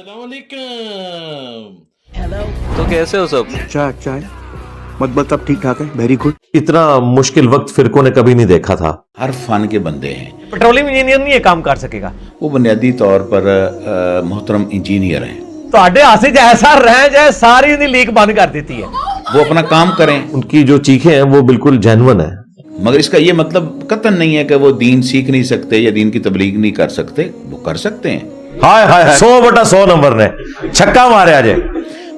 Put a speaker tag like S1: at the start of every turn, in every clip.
S1: السلام علیکم.
S2: تو کیسے ہو سب؟
S3: چائے مطبت اب ٹھیک ٹھاک ہے. Very good.
S4: اتنا مشکل وقت فرقوں نے کبھی نہیں دیکھا تھا.
S5: ہر فن کے بندے ہیں.
S2: پیٹرولیم انجینئر نہیں یہ کام کر سکے گا.
S5: وہ بنیادی طور پر محترم انجینئر ہیں.
S2: ਤੁਹਾਡੇ ਹੱਥ 'ਚ ਐਸਾ ਰਹਿ ਜਾਏ ਸਾਰੀ ਦੀ ਲੀਕ ਬੰਦ ਕਰ ਦਿੱਤੀ ਹੈ.
S5: وہ اپنا کام کریں.
S4: ان کی جو چیخیں ہیں وہ بالکل جینون ہیں.
S5: مگر اس کا یہ مطلب قطعاً نہیں ہے کہ وہ دین سیکھ نہیں سکتے یا دین کی تبلیغ نہیں کر سکتے. وہ کر سکتے ہیں.
S4: ہائے ہائے 100/100 نمبر نے چھکا مارے آج.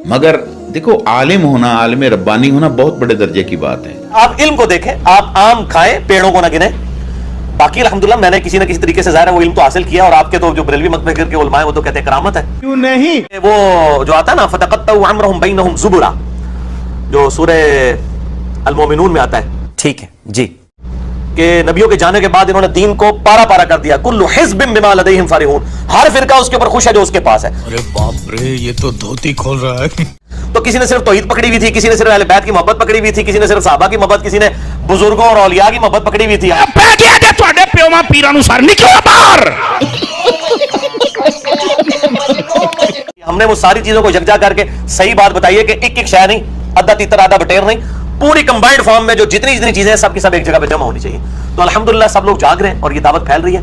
S5: مگر دیکھو عالم ہونا، عالم ربانی ہونا بہت بڑے درجے کی بات ہے.
S6: آپ علم کو دیکھیں، آپ آم کھائیں پیڑوں کو نہ گنیں. باقی الحمدللہ میں نے کسی نہ کسی طریقے سے ظاہر ہے وہ علم تو حاصل کیا، اور آپ کے تو جو بریلوی مکتب کے علماء ہیں وہ تو کہتے ہیں کرامت ہے.
S3: کیوں نہیں؟
S6: وہ جو آتا ہے نا فتقطعوا امرهم بینہم زبرا، جو سورہ المومنون میں آتا ہے. ٹھیک ہے جی، کہ نبیوں کے جانے کے بعد انہوں نے دین کو پارا پارا کر دیا. کل حزب بما لدیہم فرحون، ہر فرقہ اس کے اوپر خوش ہے جو اس کے پاس ہے.
S7: ارے باپ رے، یہ تو دھوتی کھول رہا ہے.
S6: تو کسی نے صرف توحید پکڑی ہوئی تھی، کسی نے صرف اہل بیت کی محبت پکڑی ہوئی تھی، کسی نے صرف صحابہ کی محبت، کسی نے بزرگوں اور اولیاء کی محبت پکڑی ہوئی تھی. ہم نے وہ ساری چیزوں کو یکجا کر کے صحیح بات بتائیے کہ ایک ایک شے نہیں، آدھا تیتر آدھا بٹیر نہیں، پوری کمبائنڈ فارم میں جو جتنی چیزیں ہیں سب کی سب ایک جگہ پہ جمع ہونی چاہیے. تو الحمدللہ سب لوگ جاگ رہے ہیں اور یہ دعوت پھیل رہی ہے.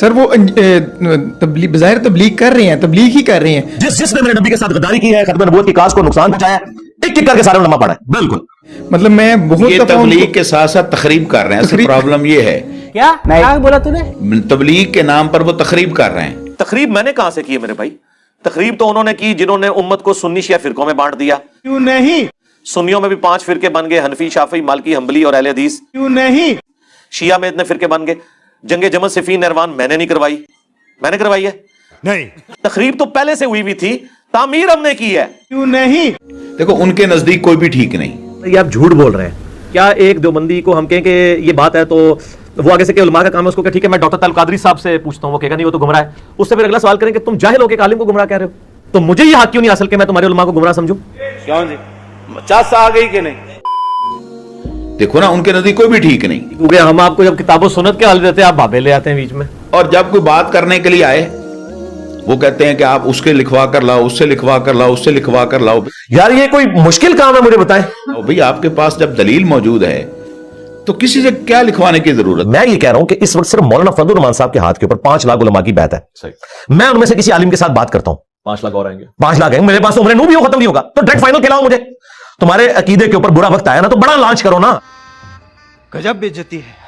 S8: سر وہ بظاہر تبلیغ کر رہے ہیں، تبلیغ ہی کر رہے ہیں.
S4: جس نے میرے نبی کے ساتھ غداری کی ہے، ختم نبوت کی کاز کو نقصان پہنچایا ہے، ایک ایک کر کے سارے علماء پڑھا ہے. بالکل.
S8: مطلب میں بہت
S5: یہ
S8: دفعہ
S5: تبلیغ کے ساتھ ساتھ تخریب کر رہے ہیں. اصل پرابلم یہ ہے
S2: کیا بولا تو نے؟
S5: تبلیغ کے نام پر وہ تخریب کر رہے ہیں.
S6: تقریب میں نے کہاں سے کی ہے میرے بھائی؟ تقریب تو انہوں نے کی جنہوں نے امت کو سنی شیعہ فرقوں میں بانٹ دیا.
S8: کیوں نہیں؟
S6: سنیوں میں بھی 5 فرقے بن گئے، حنفی، شافعی، مالکی، حنبلی اور اہل حدیث.
S8: کیوں نہیں؟
S6: شیعہ میں اتنے فرقے بن گئے. جنگ جمل صفین نہروان میں نے نہیں کروائی، میں نے کروائی ہے نہیں. تقریب تو پہلے سے ہوئی بھی تھی، تعمیر ہم نے کی ہے.
S8: کیوں نہیں؟
S5: دیکھو ان کے نزدیک کوئی بھی ٹھیک نہیں.
S2: یہ آپ جھوٹ بول رہے ہیں. کیا ایک دیوبندی کو ہم کہیں کہ یہ بات ہے تو وہ آگے سے کہ علماء کا کام ہے اس کو کہ ٹھیک ہے میں ڈاکٹر تعلق قادری صاحب سے پوچھتا ہوں، وہ کہے گا نہیں وہ تو گمراہ ہے. اس سے پھر اگلا سوال کریں کہ تم جاہل ہو کے عالم کو گمراہ کہہ رہے ہو، تو مجھے یہ حق کیوں نہیں حاصل کہ میں تمہارے علماء کو گمراہ سمجھوں؟
S1: کیوں جی 50 آ گئی کہ نہیں؟
S5: دیکھو نا ان کے نزدیک کوئی بھی ٹھیک نہیں.
S2: کیونکہ ہم آپ کو جب کتاب و سنت کے حوالے دیتے ہیں آپ بابے لے آتے ہیں بیچ میں.
S5: اور جب کوئی بات کرنے کے لیے آئے وہ کہتے ہیں کہ آپ اس کے لکھوا کر لاؤ، اس سے لکھوا کر لاؤ، اس سے لکھوا کر لاؤ.
S4: یار یہ کوئی مشکل کام ہے؟ مجھے بتائیں.
S5: بھئی آپ کے پاس جب دلیل موجود ہے تو کسی سے کیا لکھوانے کی ضرورت؟
S4: میں یہ کہہ رہا ہوں کہ اس وقت صرف مولانا فضل الرحمان صاحب کے ہاتھ کے اوپر 5 لاکھ علماء کی بیعت ہے. میں ان میں سے کسی عالم کے ساتھ بات کرتا ہوں،
S1: 5 لاکھ اور آئیں گے.
S4: 5 لاکھ ہیں میرے پاس. عمر نو بھی وہ ختم نہیں ہوگا تو ڈائریکٹ فائنل کھلاؤ مجھے. تمہارے عقیدے کے اوپر برا وقت آیا نا تو بڑا لانچ کرو نا.
S8: گجب بےعزتی ہے.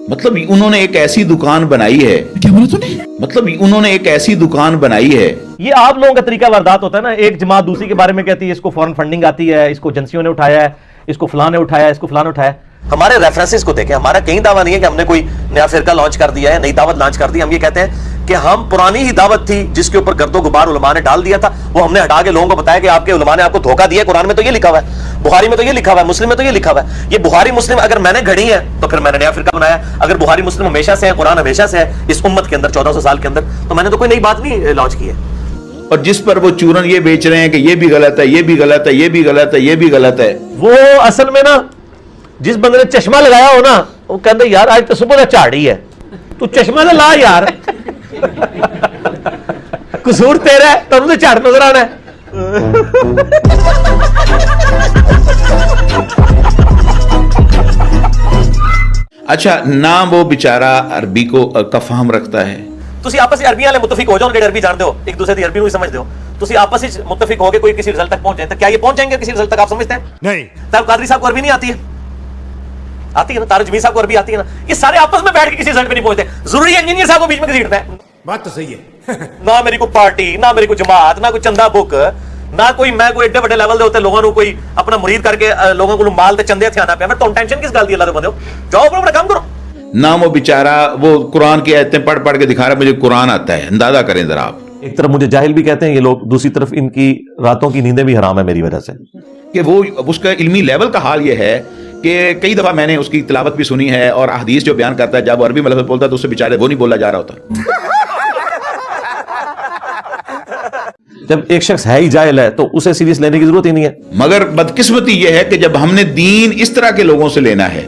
S5: مطلب انہوں نے ایک ایسی دکان بنائی ہے. کیا بولا تو نے؟ مطلب انہوں نے ایک ایسی دکان بنائی ہے.
S2: یہ آپ لوگوں کا طریقہ واردات ہوتا ہے نا، ایک جماعت دوسری کے بارے میں کہتی ہے اس کو فورن فنڈنگ آتی ہے، اس کو ایجنسیوں نے اٹھایا ہے، اس کو فلاں نے اٹھایا ہے، اس کو فلاں نے اٹھایا ہے.
S6: ہمارے ریفرنسز کو دیکھیں. ہمارا کہیں دعویٰ نہیں ہے کہ ہم نے کوئی نیا فرقہ لانچ کر دیا ہے، نئی دعوت لانچ کر دی. ہم یہ کہتے ہیں کہ ہم پرانی ہی دعوت تھی جس کے اوپر گرد و غبار علماء نے ڈال دیا تھا، وہ ہم نے ہٹا کے لوگوں کو بتایا کہ آپ کے علماء نے آپ کو دھوکہ دیا. قرآن میں تو یہ لکھا ہوا ہے، بخاری میں تو یہ لکھا ہوا ہے، مسلم میں تو یہ لکھا ہوا ہے. یہ بخاری مسلم اگر میں نے گھڑی ہے تو پھر میں نے نیا فرقہ بنایا. اگر بخاری مسلم ہمیشہ سے ہے، قرآن ہمیشہ سے ہے اس امت کے اندر 1400 سال کے اندر، تو میں نے تو کوئی نئی بات نہیں لانچ کی ہے.
S5: اور جس پر وہ چورن یہ بیچ رہے ہیں کہ یہ بھی غلط ہے، یہ بھی غلط ہے، یہ بھی غلط ہے، یہ بھی غلط ہے.
S2: وہ اصل میں نا جس بندے نے چشمہ لگایا ہو نا وہ کہتے یار آج تو صبح چاڑی ہے، تو چشمہ نہ لا یار. قصور تیرا ہے، تم تو جھاڑ نظر آنا ہے.
S5: اچھا نہ وہ بیچارہ عربی کا فہم رکھتا ہے.
S6: تسی آپس میں عربی والے متفق ہو جاؤ، کہ عربی جانتے ہو، ایک دوسرے کی عربی کو سمجھتے ہو، تسی آپس میں متفق ہو کے کوئی کسی رزلٹ تک پہنچ جائیں تو کیا یہ پہنچ جائیں گے کسی رزلٹ تک؟ آپ سمجھتے ہیں نہیں؟ طارق قادری صاحب کو عربی نہیں آتی ہے؟ آتی ہے نا. طارق جمیل صاحب کو عربی آتی ہے نا. یہ سارے آپس میں بیٹھ کے کسی رزلٹ پہ نہیں پہنچتے. ضروری ہے انجینئر صاحب کو بیچ میں گھسیٹنا ہے؟
S8: بات تو صحیح ہے.
S6: نہ میری کوئی پارٹی، نہ میری کوئی جماعت، نہ کوئی چندہ بک، نہ کوئی میں کوئی ایڈے بڑے لیول دے ہوتے لوگوں کو کوئی اپنا مرید کر کے لوگوں کو مال تے چندے تھیانا پیا. میں تو ٹینشن کس گل دی؟ اللہ دے بندو جاؤ اپنا کام کرو.
S5: نہ وہ بیچارہ وہ قرآن کی آیتیں پڑھ پڑھ کے دکھا رہا ہے مجھے قرآن آتا ہے. اندازہ کریں ذرا آپ.
S4: ایک طرف مجھے جاہل بھی کہتے ہیں یہ لوگ، دوسری طرف ان کی راتوں کی نیندیں بھی حرام ہے میری وجہ سے.
S5: کہ وہ اس کا علمی لیول کا حال یہ ہے کہ کئی دفعہ میں نے اس کی تلاوت بھی سنی ہے، اور احادیث جو بیان کرتا ہے جب وہ عربی میں لفظ بولتا ہے تو اس سے بیچارے وہ نہیں بولا جا رہا ہوتا.
S4: جب ایک شخص ہے ہی جاہل ہے تو اسے سیریس لینے کی ضرورت ہی نہیں ہے.
S5: مگر بدقسمتی یہ ہے کہ جب ہم نے دین اس طرح کے لوگوں سے لینا ہے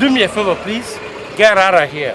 S1: Do me a favor, please. Get out of here.